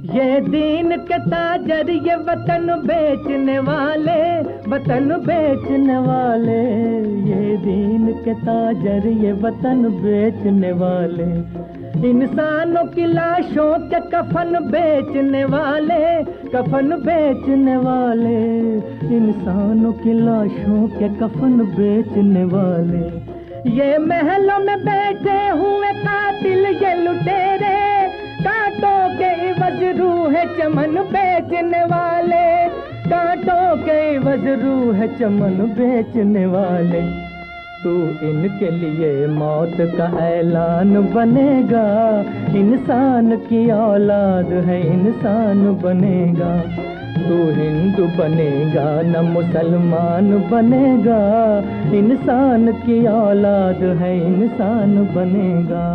ये दीन के ताजर ये वतन बेचने वाले, वतन बेचने वाले, ये दीन के ताजर ये वतन बेचने वाले, इंसानों की लाशों के कफन बेचने वाले, कफन बेचने वाले, इंसानों की लाशों के कफन बेचने वाले। ये महलों में बैठे हुए कातिल ये लुटेरे, कांटों के इवज रूह चमन बेचने वाले, कांटों के इवज रूह चमन बेचने वाले। तू इनके लिए मौत का ऐलान बनेगा, इंसान की औलाद है इंसान बनेगा। तू हिंदू बनेगा न मुसलमान बनेगा, इंसान की औलाद है इंसान बनेगा।